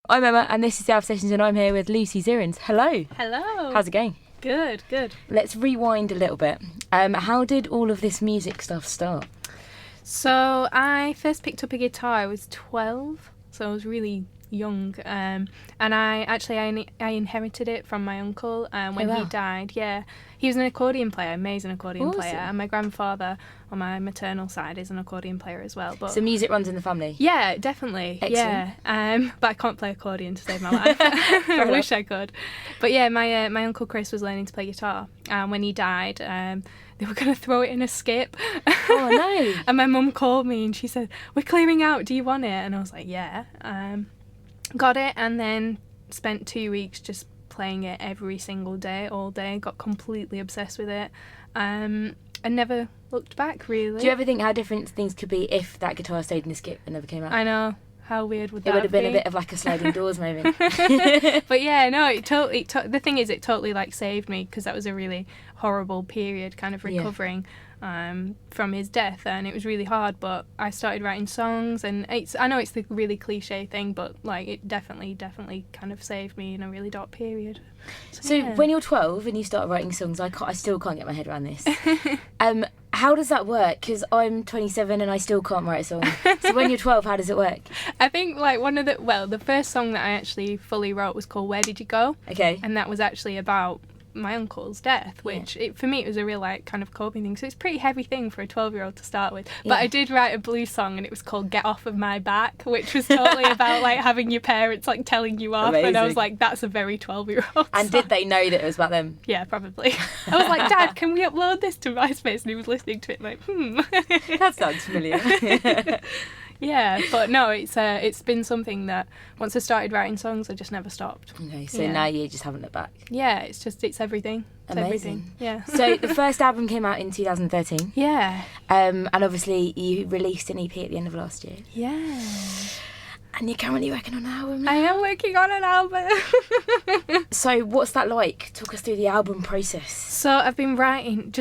I'm Emma and this is the Alpha Sessions and I'm here with Lucy Zirins. Hello. Hello. How's it going? Good. Let's rewind a little bit. How did all of this music stuff start? So I first picked up a guitar, I was 12, so I was really young, and I inherited it from my uncle when he died. Yeah, he was an accordion player, amazing accordion player, and my grandfather on my maternal side is an accordion player as well. But so music runs in the family? Yeah, definitely. Excellent. Yeah, but I can't play accordion to save my life. I wish I could. But yeah, my uncle Chris was learning to play guitar, and when he died, they were going to throw it in a skip. Oh no. And my mum called me and she said, "We're clearing out, do you want it?" And I was like, yeah. Got it, and then spent 2 weeks just playing it every single day, all day. Got completely obsessed with it, and never looked back, really. Do you ever think how different things could be if that guitar stayed in the skip and never came out? I know. How weird would that be? It would have been a bit of like a sliding doors moment. But yeah, no, the thing is, it totally like saved me, because that was a really horrible period, kind of recovering from his death, and it was really hard. But I started writing songs, and I know it's the really cliche thing, but like it definitely kind of saved me in a really dark period. So yeah. When you're 12 and you start writing songs, I still can't get my head around this. How does that work? Because I'm 27 and I still can't write a song. So when you're 12, how does it work? I think like the first song that I actually fully wrote was called "Where Did You Go?" Okay. And that was actually about my uncle's death, which for me it was a real like kind of coping thing, so it's a pretty heavy thing for a 12-year-old to start with. But I did write a blues song and it was called "Get Off of My Back," which was totally about like having your parents like telling you off. Amazing. And I was like, that's a very 12-year-old And song. did they know that it was about them? Yeah, probably. I was like, "Dad, can we upload this to MySpace?" And he was listening to it like, That sounds familiar. Yeah, but no, it's been something that once I started writing songs, I just never stopped. Okay, so now you just haven't looked back. Yeah, it's everything. It's Amazing. Everything. Yeah. So the first album came out in 2013. Yeah. And obviously you released an EP at the end of last year. Yeah. And you're currently working on an album now. I am working on an album. So what's that like? Talk us through the album process. So I've been writing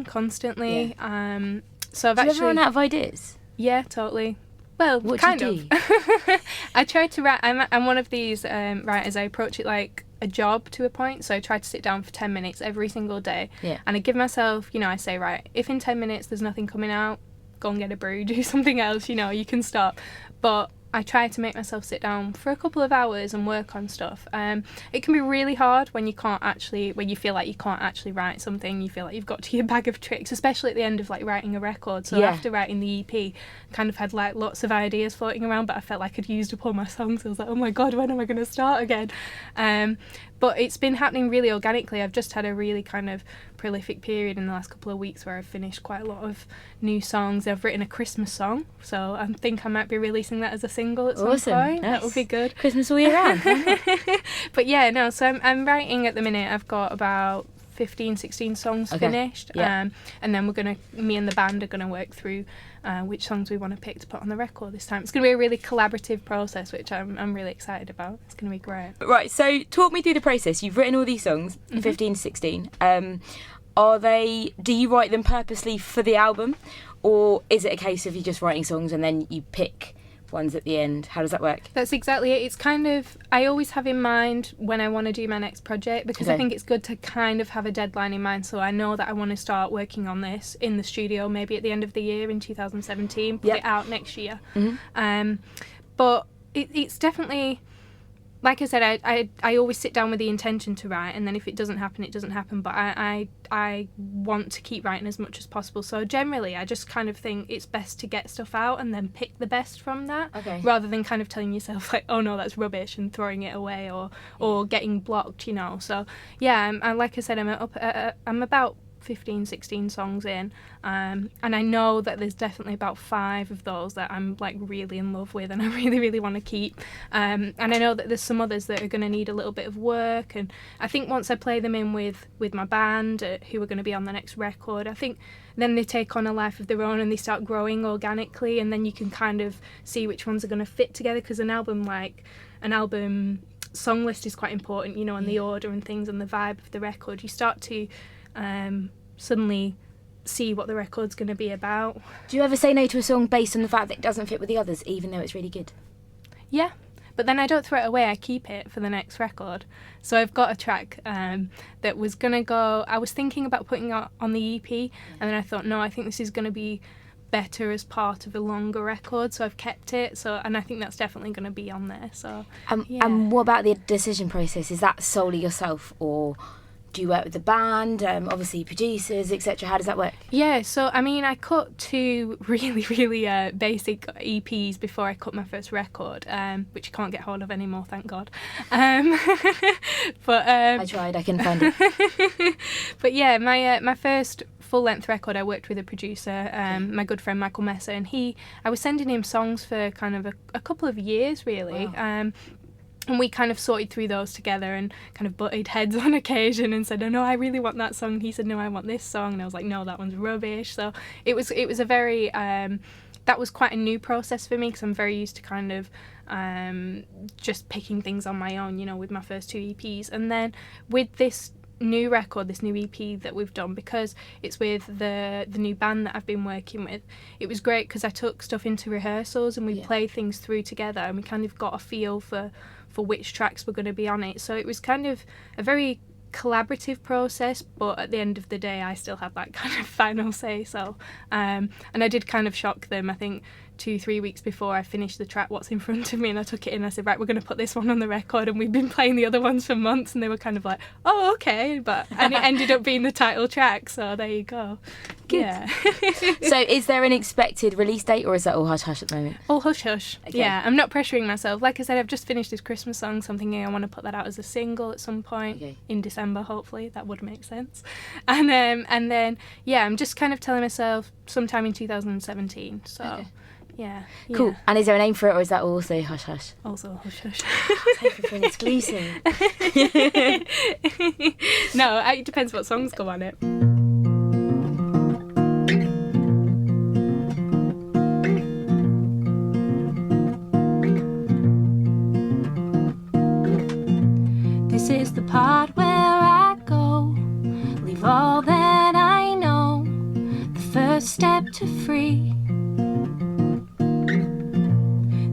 constantly. Yeah. So I've Do you ever run out of ideas? Yeah, totally. Well, what kind do you of. do? I try to write. I'm one of these writers. I approach it like a job to a point. So I try to sit down for 10 minutes every single day. Yeah. And I give myself, I say, right, if in 10 minutes there's nothing coming out, go and get a brew, do something else. You can stop. But I try to make myself sit down for a couple of hours and work on stuff. It can be really hard when you feel like you can't actually write something. You feel like you've got to your bag of tricks, especially at the end of like writing a record. So after writing the EP, kind of had like lots of ideas floating around, but I felt like I'd used up all my songs. I was like, oh my God, when am I going to start again? But it's been happening really organically. I've just had a really kind of prolific period in the last couple of weeks where I've finished quite a lot of new songs. I've written a Christmas song, so I think I might be releasing that as a single at some point. Nice. That would be good. Christmas all year round. But yeah, no, so I'm writing at the minute. I've got about 16 songs finished, and then me and the band are going to work through which songs we want to pick to put on the record this time. It's going to be a really collaborative process, which I'm really excited about. It's going to be great. Right, so talk me through the process. You've written all these songs, 15 to 16. Do you write them purposely for the album, or is it a case of you just writing songs and then you pick ones at the end? How does that work? That's exactly it. It's kind of, I always have in mind when I want to do my next project, because I think it's good to kind of have a deadline in mind. So I know that I want to start working on this in the studio maybe at the end of the year in 2017, put it out next year. But it's definitely, like I said, I always sit down with the intention to write, and then if it doesn't happen, it doesn't happen. But I want to keep writing as much as possible. So generally, I just kind of think it's best to get stuff out and then pick the best from that, rather than kind of telling yourself like, oh no, that's rubbish, and throwing it away or getting blocked, So yeah, like I said, I'm about 16 songs in, and I know that there's definitely about 5 of those that I'm like really in love with and I really want to keep, and I know that there's some others that are going to need a little bit of work, and I think once I play them in with my band who are going to be on the next record, I think then they take on a life of their own and they start growing organically, and then you can kind of see which ones are going to fit together, because an album song list is quite important, and the order and things and the vibe of the record. You start to suddenly see what the record's going to be about. Do you ever say no to a song based on the fact that it doesn't fit with the others, even though it's really good? Yeah, but then I don't throw it away, I keep it for the next record. So I've got a track that was going to go, I was thinking about putting it on the EP, and then I thought, no, I think this is going to be better as part of a longer record, so I've kept it. So, and I think that's definitely going to be on there. So, And what about the decision process? Is that solely yourself, or do you work with the band, obviously producers, etc.? How does that work? Yeah, so I mean, I cut 2 really, really basic EPs before I cut my first record, which you can't get hold of anymore, thank God. But I tried, I couldn't find it. But yeah, my first full-length record, I worked with a producer, my good friend Michael Messer, and I was sending him songs for kind of a couple of years, really. Wow. And we kind of sorted through those together and kind of butted heads on occasion and said, oh no, I really want that song. And he said, no, I want this song. And I was like, no, that one's rubbish. So it was a very, that was quite a new process for me, because I'm very used to kind of just picking things on my own, you know, with my first 2 EPs. And then with this new record, this new EP that we've done, because it's with the new band that I've been working with, it was great because I took stuff into rehearsals and we played things through together, and we kind of got a feel for which tracks were going to be on it. So it was kind of a very collaborative process, but at the end of the day I still had that kind of final say. So and I did kind of shock them, I think 2-3 weeks before I finished the track What's in Front of Me, and I took it in, I said, right, we're going to put this one on the record, and we've been playing the other ones for months, and they were kind of like, oh okay, and it ended up being the title track, so there you go. Good. Yeah. So is there an expected release date, or is that all hush hush at the moment? All hush hush. Okay. Yeah, I'm not pressuring myself. Like I said, I've just finished this Christmas song, so I'm thinking I want to put that out as a single at some point in December, hopefully. That would make sense. And then yeah, I'm just kind of telling myself sometime in 2017. So yeah. Cool. Yeah. And is there a name for it, or is that also hush hush? Also hush hush. Take it for an exclusive. No, it depends what songs go on it. This is the part where I go, leave all that I know, the first step to free.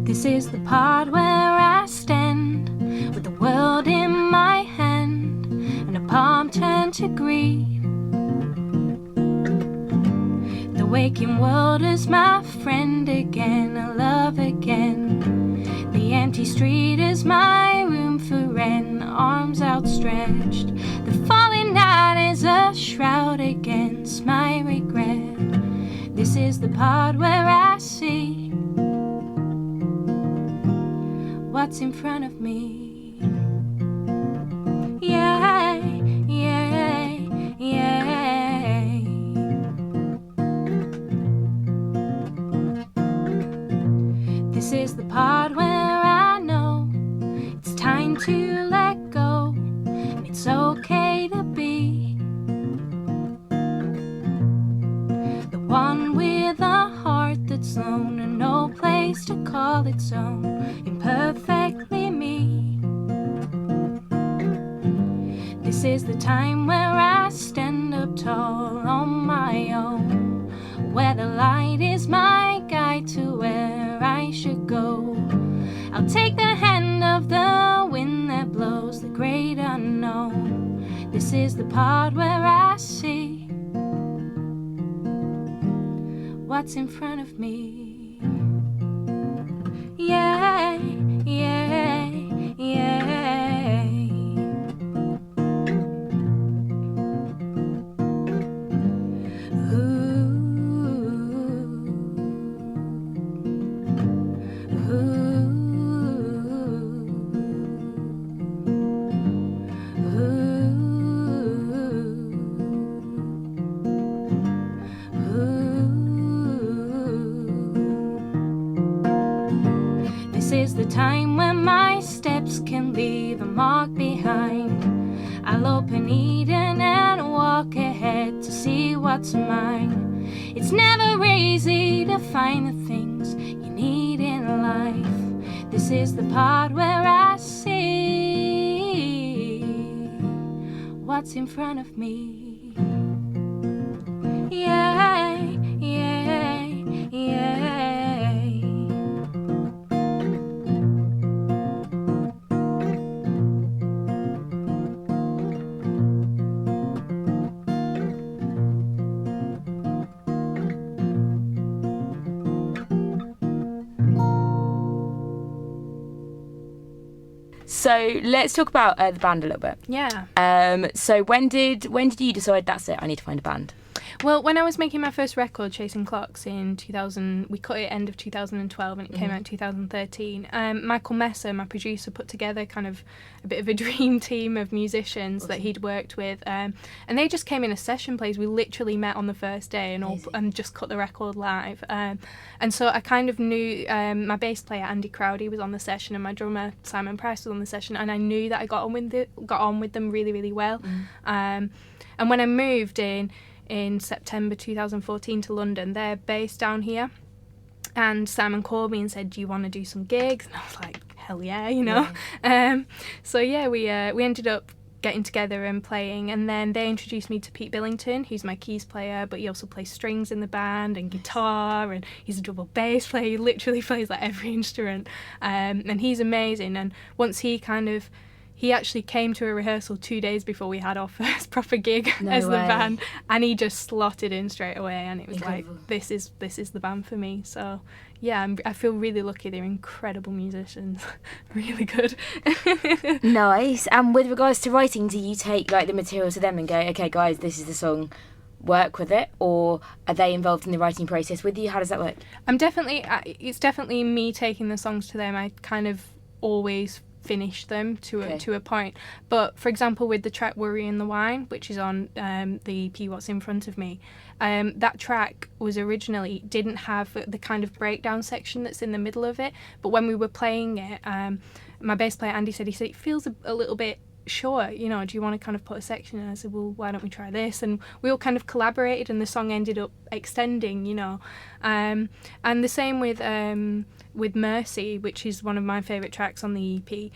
This is the part where I stand, with the world in my hand, and a palm turned to greed. The waking world is my friend again, I love again. The empty street is my room for rent, arms outstretched. The falling night is a shroud against my regret. This is the part where I see what's in front of me. Yeah, yeah, yeah. This is the part where I know it's time to let go, and it's okay to be the one with a heart that's lone and no place to call its own, imperfectly me. This is the time where I stand up tall on my own, where the light is my guide to where I should go. I'll take the hand of the wind that blows the great unknown. This is the part where I see what's in front of me. Yeah, yeah, yeah. Ooh, is the time when my steps can leave a mark behind. I'll open Eden and walk ahead to see what's mine. It's never easy to find the things you need in life. This is the part where I see what's in front of me. Yeah, yeah, yeah. So let's talk about the band a little bit. Yeah. So when did you decide that's it? I need to find a band. Well, when I was making my first record, Chasing Clocks, in 2000, we cut it end of 2012 and it came out in 2013. Michael Messer, my producer, put together kind of a bit of a dream team of musicians that he'd worked with, and they just came in as session plays. We literally met on the first day and just cut the record live. And so I kind of knew my bass player Andy Crowdy was on the session and my drummer Simon Price was on the session, and I knew that I got on with them really, really well. And when I moved in September 2014 to London, they're based down here, and Simon called me and said, do you want to do some gigs? And I was like, hell yeah, you know. So yeah, we ended up getting together and playing, and then they introduced me to Pete Billington, who's my keys player, but he also plays strings in the band and guitar, and he's a double bass player. He literally plays like every instrument, and he's amazing. And once he actually came to a rehearsal 2 days before we had our first proper gig as the band, and he just slotted in straight away, and it was incredible. Like, this is the band for me. So yeah, I feel really lucky. They're incredible musicians. Really good. Nice. And with regards to writing, do you take like the material to them and go, okay guys, this is the song, work with it, or are they involved in the writing process with you? How does that work? It's definitely me taking the songs to them. I kind of always finish them to a point, but for example with the track Worry in the Wine, which is on the EP What's in Front of Me, that track was originally didn't have the kind of breakdown section that's in the middle of it, but when we were playing it, my bass player Andy said it feels a little bit short, you know, do you want to kind of put a section in? I said, well, why don't we try this? And we all kind of collaborated and the song ended up extending, you know. And the same with Mercy, which is one of my favourite tracks on the EP,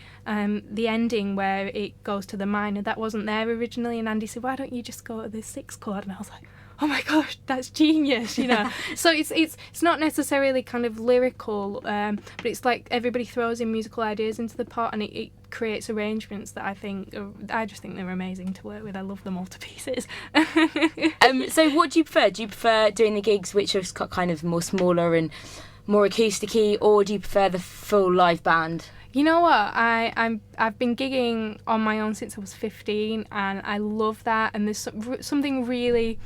the ending where it goes to the minor, that wasn't there originally, and Andy said, why don't you just go to the 6th chord? And I was like, oh my gosh, that's genius, you know. So it's not necessarily kind of lyrical, but it's like everybody throws in musical ideas into the pot, and it creates arrangements that I just think they're amazing to work with. I love them all to pieces. So what do you prefer? Do you prefer doing the gigs which are kind of more smaller and more acoustic-y, or do you prefer the full live band? You know what, I've been gigging on my own since I was 15, and I love that, and there's something really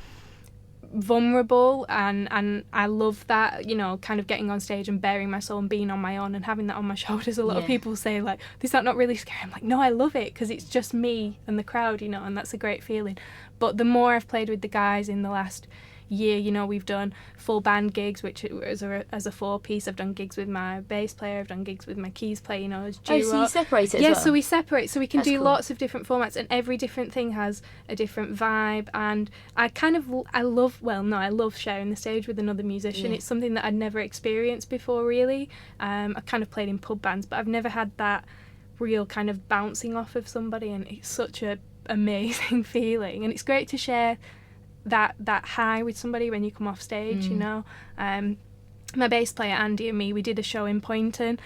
vulnerable and I love that, you know, kind of getting on stage and bearing my soul and being on my own and having that on my shoulders. A lot of people say like, is that not really scary? I'm like, no, I love it because it's just me and the crowd, you know, and that's a great feeling. But the more I've played with the guys in the last year, you know, we've done full band gigs, which as a 4-piece. I've done gigs with my bass player, I've done gigs with my keys player, you know, as duo. Oh, so you separate it as well? Yeah, so we separate, so we can do cool. lots of different formats, and every different thing has a different vibe, and I love sharing the stage with another musician. It's something that I'd never experienced before, really. I kind of played in pub bands, but I've never had that real kind of bouncing off of somebody, and it's such a amazing feeling, and it's great to share that high with somebody when you come off stage, you know. My bass player Andy and me, we did a show in Poynton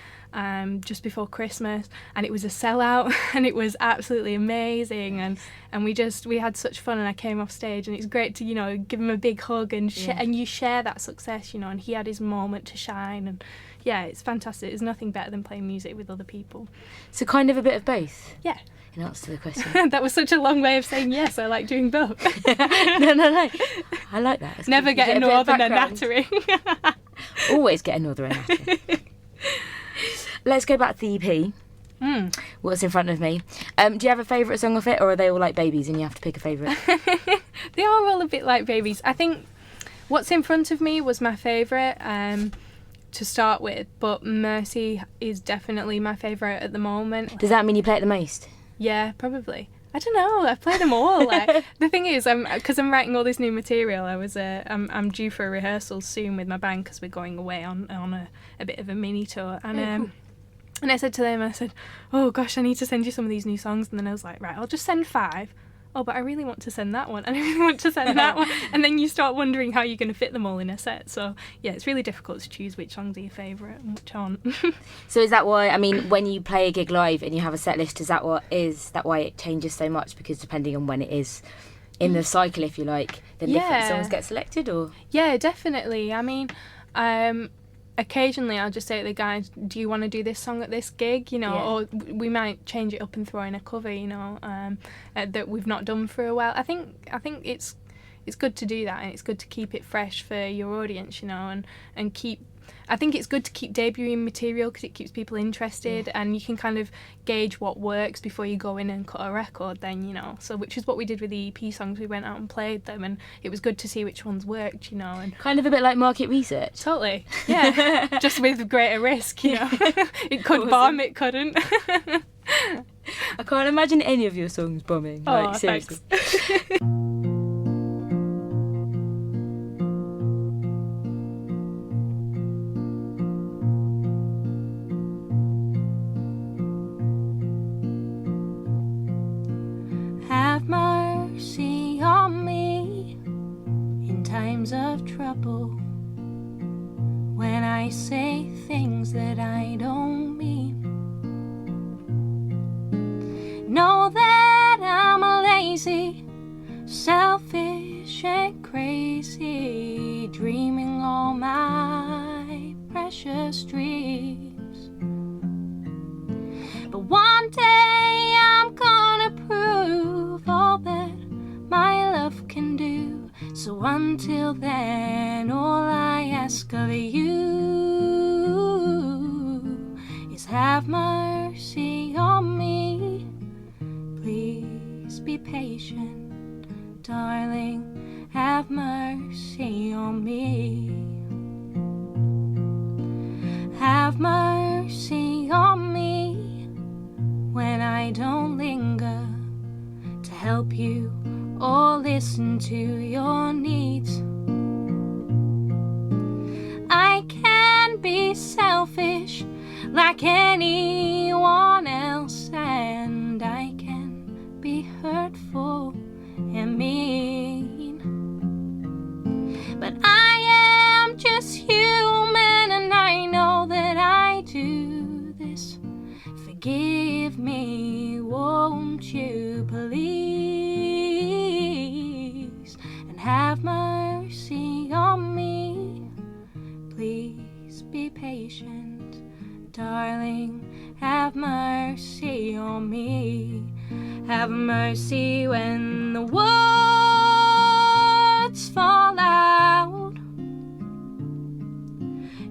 just before Christmas, and it was a sellout and it was absolutely amazing, and we had such fun, and I came off stage and it's great to, you know, give him a big hug and and you share that success, you know, and he had his moment to shine, and yeah, it's fantastic. There's nothing better than playing music with other people. So kind of a bit of both? Yeah. In answer to the question. That was such a long way of saying yes, I like doing both. No. I like that. It's never cool. get a northerner nattering. Always get a northerner nattering. Let's go back to the EP. What's in Front of Me. Do you have a favourite song of it, or are they all like babies and you have to pick a favourite? They are all a bit like babies. I think What's in Front of Me was my favourite to start with, but Mercy is definitely my favourite at the moment. Does that mean you play it the most? Yeah, probably. I don't know. I play them all. Like, the thing is, because I'm writing all this new material, I'm due for a rehearsal soon with my band because we're going away on a bit of a mini tour, and cool. And I said to them, oh gosh, I need to send you some of these new songs, and then I was like, right, I'll just send 5. Oh, but I really want to send that one, and I really want to send that one, and then you start wondering how you're going to fit them all in a set. So yeah, it's really difficult to choose which songs are your favourite and which aren't. So is that why, I mean, when you play a gig live and you have a set list, is that why it changes so much? Because depending on when it is in the cycle, if you like, then different songs get selected, or? Yeah, definitely. I mean, occasionally I'll just say to the guys, do you want to do this song at this gig, you know, or we might change it up and throw in a cover, you know, that we've not done for a while. I think it's good to do that, and it's good to keep it fresh for your audience, you know, and keep. I think it's good to keep debuting material because it keeps people interested, and you can kind of gauge what works before you go in and cut a record then, you know. So which is what we did with the EP songs. We went out and played them, and it was good to see which ones worked, you know. And kind of a bit like market research. Totally, yeah. Just with greater risk, you know. It could bomb, it couldn't. I can't imagine any of your songs bombing. Oh, like, seriously. Thanks. Have mercy on me in times of trouble, when I say things that I don't mean. Know that I'm a lazy, selfish and crazy, dreaming all my precious dreams. But one day I'm gonna prove all that my love can do. So until then, all I ask of you is have mercy on me. Please be patient, darling, have mercy on me. Have mercy on me when I don't linger to help you or listen to your needs. I can be selfish like anyone else, and I can be hurtful and mean. But I am just human, and I know that I do this. Forgive me, won't you please, and have mercy on me. Please be patient, darling, have mercy on me. Have mercy when the words fall out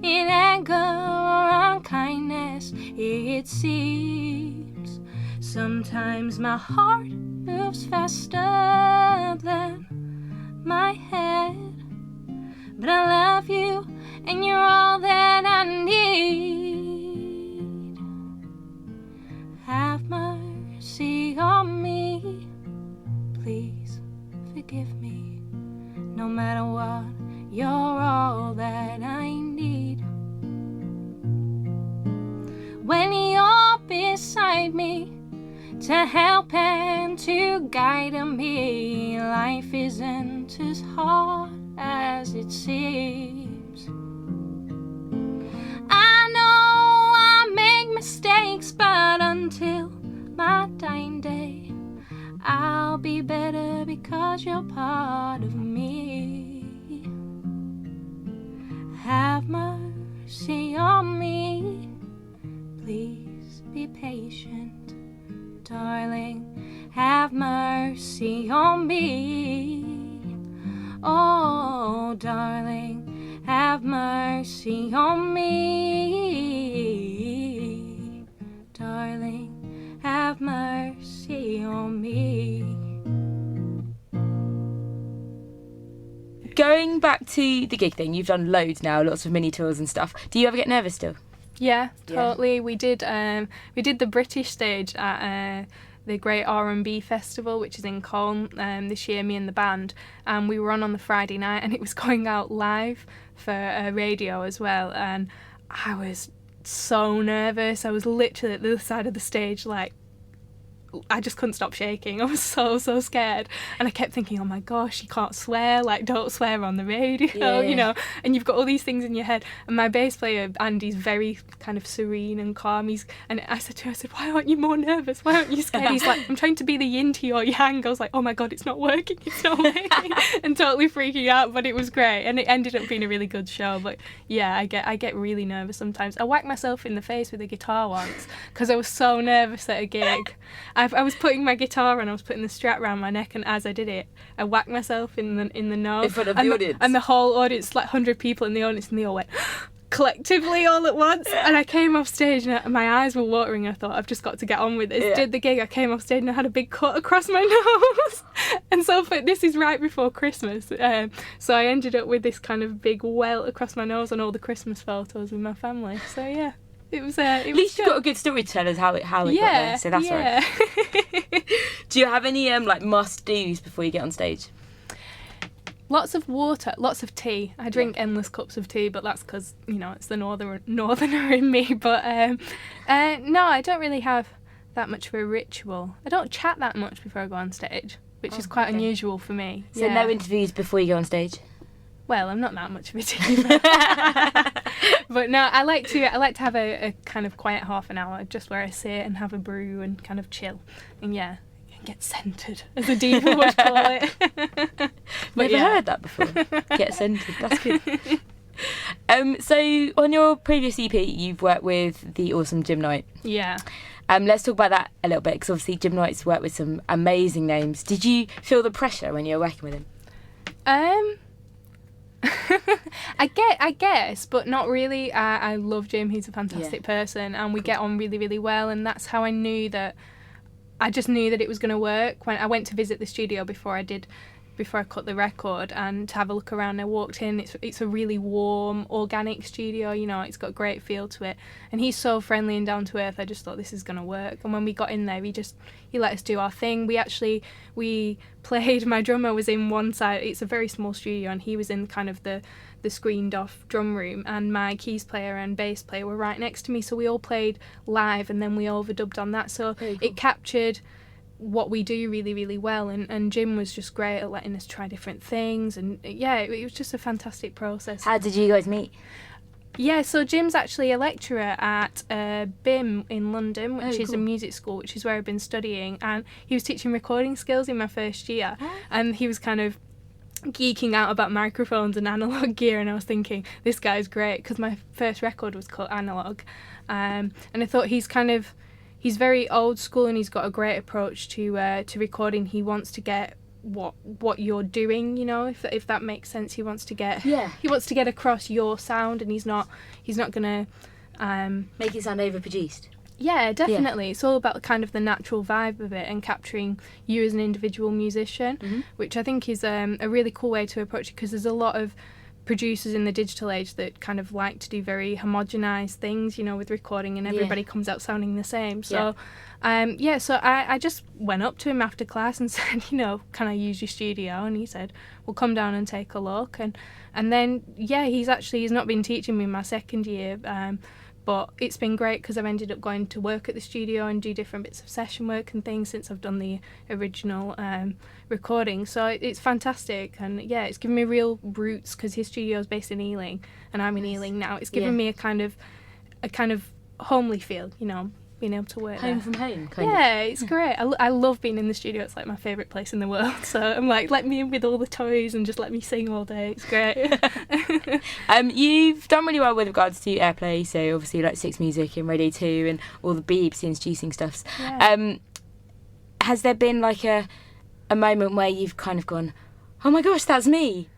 in anger or unkindness, it seems. Sometimes my heart moves faster than my head, but I love you and you're all that I need. Have mercy on me, please forgive me. No matter what, you're all that I need. When you're beside me to help and to guide me, life isn't as hard as it seems. I know I make mistakes, but until my dying day, I'll be better because you're part of me. Have mercy on me, please be patient, darling, have mercy on me. Oh, darling, have mercy on me. Darling, have mercy on me. Going back to the gig thing, you've done loads now, lots of mini tours and stuff. Do you ever get nervous still? Yeah, totally. We did the British stage at the Great R&B Festival, which is in Colne, this year, me and the band, and we were on the Friday night, and it was going out live for radio as well, and I was so nervous. I was literally at the other side of the stage, like I just couldn't stop shaking. I was so scared, and I kept thinking, oh my gosh, you can't swear, like don't swear on the radio, you know. And you've got all these things in your head. And my bass player Andy's very kind of serene and calm. And I said to him, I said, why aren't you more nervous? Why aren't you scared? He's like, I'm trying to be the yin to your yang. I was like, oh my god, it's not working, and totally freaking out. But it was great, and it ended up being a really good show. But yeah, I get really nervous sometimes. I whacked myself in the face with a guitar once because I was so nervous at a gig. I was putting my guitar on, I was putting the strap around my neck, and as I did it, I whacked myself in the nose. In front of the audience. And the whole audience, like 100 people in the audience, and they all went collectively all at once. And I came off stage and my eyes were watering. I thought, I've just got to get on with this. Did the gig, I came off stage and I had a big cut across my nose. And so this is right before Christmas. So I ended up with this kind of big welt across my nose on all the Christmas photos with my family. So yeah. It was at least you've got a good story to tell us how it got there, so that's right. Do you have any like must-dos before you get on stage? Lots of water, lots of tea. I drink endless cups of tea, but that's because, you know, it's the northerner in me. But no, I don't really have that much of a ritual. I don't chat that much before I go on stage, which is quite unusual for me. So no interviews before you go on stage? Well, I'm not that much of a diva. But no, I like to have a kind of quiet half an hour just where I sit and have a brew and kind of chill. And yeah, get centred, as a diva would call it. Never heard that before. Get centred, that's good. So on your previous EP, you've worked with the awesome Jim Knight. Yeah. Let's talk about that a little bit, because obviously Jim Knight's worked with some amazing names. Did you feel the pressure when you were working with him? I guess, but not really. I love Jim. He's a fantastic person, and we get on really, really well. And that's how I just knew that it was going to work. When I went to visit the studio before I cut the record and to have a look around, I walked in. It's a really warm, organic studio. You know, it's got a great feel to it, and he's so friendly and down to earth. I just thought this is going to work. And when we got in there, he let us do our thing. We played. My drummer was in one side. It's a very small studio, and he was in kind of the screened off drum room, and my keys player and bass player were right next to me. So we all played live, and then we overdubbed on that. So it captured what we do really, really well, and Jim was just great at letting us try different things, and yeah, it was just a fantastic process. How did you guys meet? Yeah, so Jim's actually a lecturer at BIM in London, which is a music school, which is where I've been studying, and he was teaching recording skills in my first year, and he was kind of geeking out about microphones and analog gear, and I was thinking, this guy's great, because my first record was called Analog, and I thought he's very old school, and he's got a great approach to recording. He wants to get what you're doing, you know, if that makes sense. He wants to get across your sound, and he's not gonna make it sound overproduced. Yeah, definitely. It's all about kind of the natural vibe of it and capturing you as an individual musician, which I think is a really cool way to approach it, because there's a lot of producers in the digital age that kind of like to do very homogenized things, you know, with recording, and everybody comes out sounding the same. So so I just went up to him after class and said, you know, can I use your studio? And he said, well, come down and take a look. And then he's not been teaching me my second year, but it's been great because I've ended up going to work at the studio and do different bits of session work and things since I've done the original recording. So it's fantastic, and yeah, it's given me real roots, because his studio is based in Ealing and I'm in Ealing now. It's given me a kind of homely feel, you know, being able to work home there. From home, it's great. I love being in the studio. It's like my favourite place in the world. So I'm like, let me in with all the toys and just let me sing all day. It's great. You've done really well with regards to airplay, so obviously like Six Music and Radio 2 and all the BBC introducing stuffs. Has there been like a moment where you've kind of gone, oh my gosh, that's me?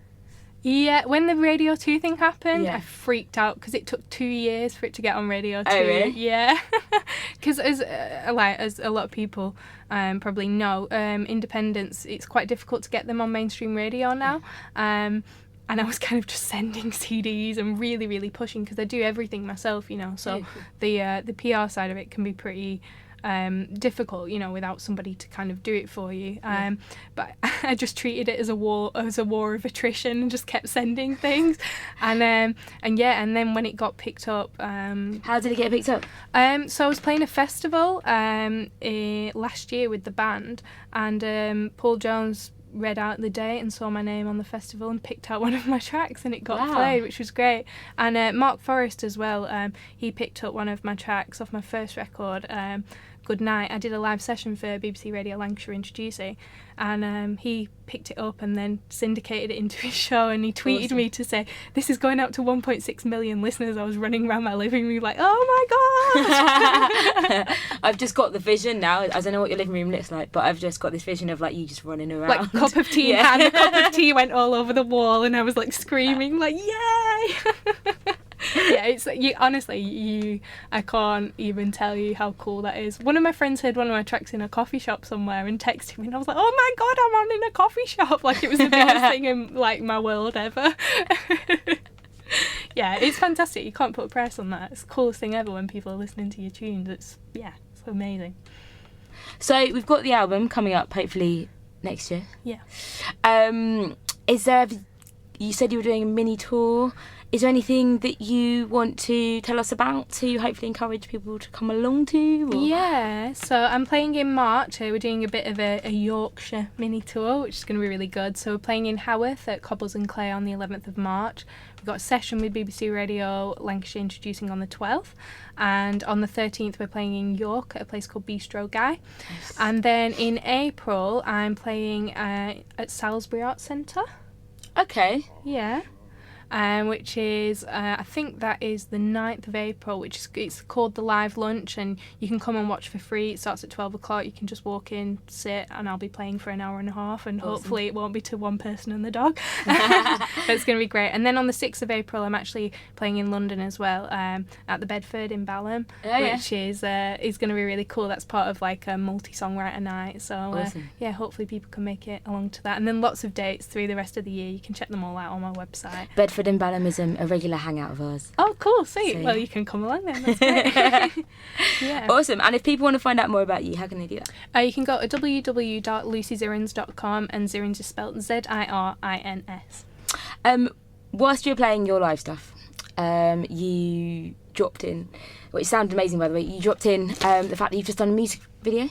Yeah, when the Radio 2 thing happened, I freaked out because it took 2 years for it to get on Radio 2. Oh, really? Yeah. Because as a lot of people probably know, independents, it's quite difficult to get them on mainstream radio now. And I was kind of just sending CDs and really, really pushing, because I do everything myself, you know. So the PR side of it can be pretty difficult, without somebody to kind of do it for you. But I just treated it as a war of attrition and just kept sending things. And then when it got picked up, how did it get picked up? So I was playing a festival last year with the band, and Paul Jones read out the date and saw my name on the festival and picked out one of my tracks, and it got played, which was great. And Mark Forrest as well, he picked up one of my tracks off my first record, Good Night. I did a live session for BBC Radio Lancashire Introducing, and he picked it up and then syndicated it into his show, and he tweeted me to say, this is going out to 1.6 million listeners. I was running around my living room like, oh my god. I've just got the vision now. I don't know what your living room looks like, but I've just got this vision of like you just running around, like a cup of tea in hand. The cup of tea went all over the wall, and I was like screaming like, yay. Yeah, it's I can't even tell you how cool that is. One of my friends heard one of my tracks in a coffee shop somewhere and texted me, and I was like, oh my god, I'm on in a coffee shop. Like, it was the biggest thing in like my world ever. Yeah, it's fantastic. You can't put a price on that. It's the coolest thing ever when people are listening to your tunes. It's amazing. So we've got the album coming up hopefully next year. Yeah. Is there, you said you were doing a mini tour. Is there anything that you want to tell us about to hopefully encourage people to come along to? Or? Yeah, so I'm playing in March. We're doing a bit of a Yorkshire mini tour, which is going to be really good. So we're playing in Haworth at Cobbles and Clay on the 11th of March. We've got a session with BBC Radio Lancashire Introducing on the 12th. And on the 13th, we're playing in York at a place called Bistro Guy. Nice. And then in April, I'm playing at Salisbury Arts Centre. Okay. Yeah. Which is, I think that is the 9th of April, it's called the Live Lunch, and you can come and watch for free. It starts at 12 o'clock. You can just walk in, sit, and I'll be playing for an hour and a half, and awesome. Hopefully it won't be to one person and the dog. But it's going to be great. And then on the 6th of April, I'm actually playing in London as well, at the Bedford in Balham, which is going to be really cool. That's part of like a multi-songwriter night. So awesome. Yeah, hopefully people can make it along to that. And then lots of dates through the rest of the year. You can check them all out on my website. Bedford and Balham is a regular hangout of ours. Oh, cool, sweet. So, well, you can come along then. That's great. Yeah. Awesome. And if people want to find out more about you, how can they do that? You can go to www.lucyzirins.com, and Zirins is spelled Zirins. Whilst you were playing your live stuff, you dropped in, which sounded amazing by the way, you dropped in the fact that you've just done a music video.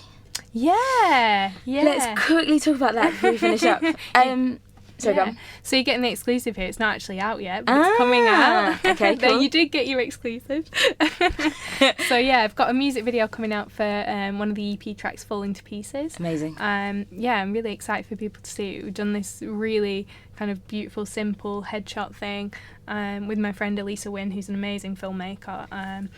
Yeah. Let's quickly talk about that before we finish up. So you're getting the exclusive here. It's not actually out yet, but it's coming out. Okay, cool. You did get your exclusive. So yeah, I've got a music video coming out for one of the EP tracks, Falling to Pieces. Amazing. I'm really excited for people to see it. We've done this really kind of beautiful, simple headshot thing with my friend Elisa Wynn, who's an amazing filmmaker.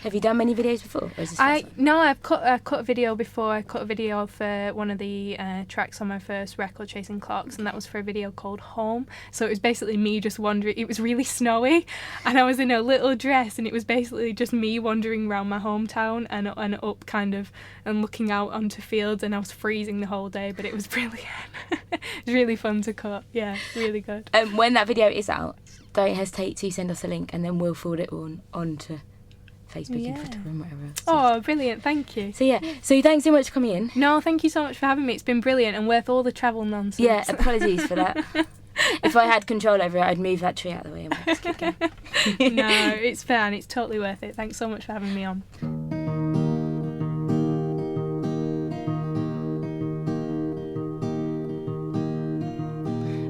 Have you done many videos before? Or is this I've cut a video before. I cut a video for one of the tracks on my first record, Chasing Clocks, and that was for a video called Home. So it was basically me just wandering. It was really snowy, and I was in a little dress, and it was basically just me wandering around my hometown and up kind of and looking out onto fields, and I was freezing the whole day, but it was brilliant. It was really fun to cut. Yeah, really good. When that video is out, don't hesitate to send us a link, and then we'll forward it onto Facebook and Twitter and whatever else. Oh, brilliant, thank you. So thanks so much for coming in. No, thank you so much for having me. It's been brilliant and worth all the travel nonsense. Yeah, apologies for that. If I had control over it, I'd move that tree out of the way and we'll just keep going. No, it's fun. It's totally worth it. Thanks so much for having me on.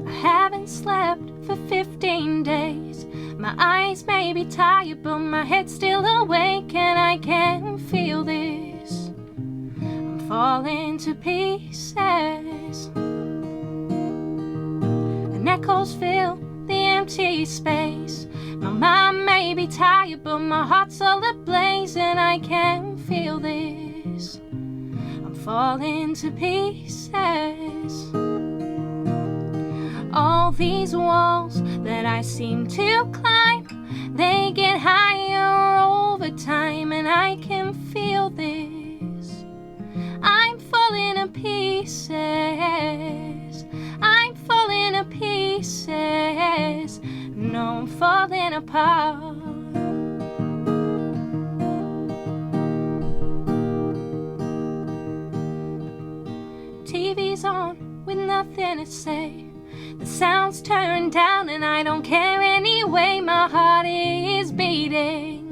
I haven't slept for 15 days. My eyes may be tired, but my head's still awake, and I can feel this. I'm falling to pieces, and echoes fill the empty space. My mind may be tired, but my heart's all ablaze, and I can feel this. I'm falling to pieces. All these walls that I seem to climb, they get higher over time, and I can feel this. I'm falling to pieces. I'm falling to pieces. No, I'm falling apart. nothing to say. The sound's turned down and I don't care anyway. My heart is beating,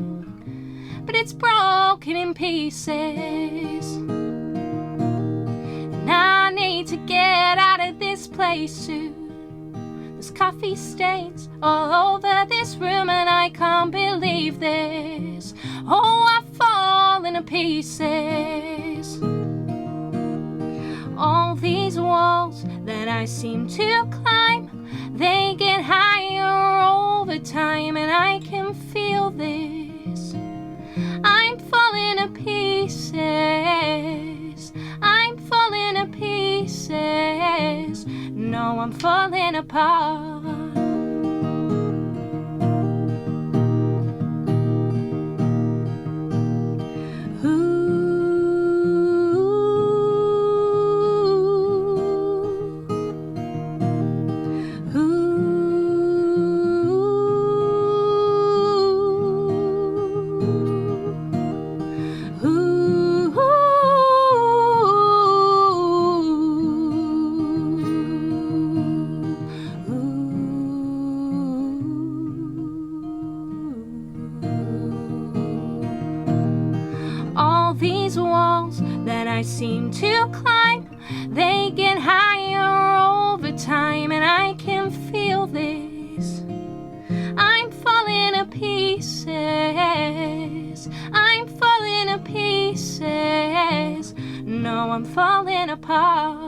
but it's broken in pieces. And I need to get out of this place soon. There's coffee stains all over this room and I can't believe this. Oh, I've fallen to pieces. All these walls that I seem to climb, they get higher over time and I can feel this. I'm falling to pieces. I'm falling to pieces. No, I'm falling apart. These walls that I seem to climb, they get higher over time and I can feel this. I'm falling to pieces. I'm falling to pieces. No, I'm falling apart.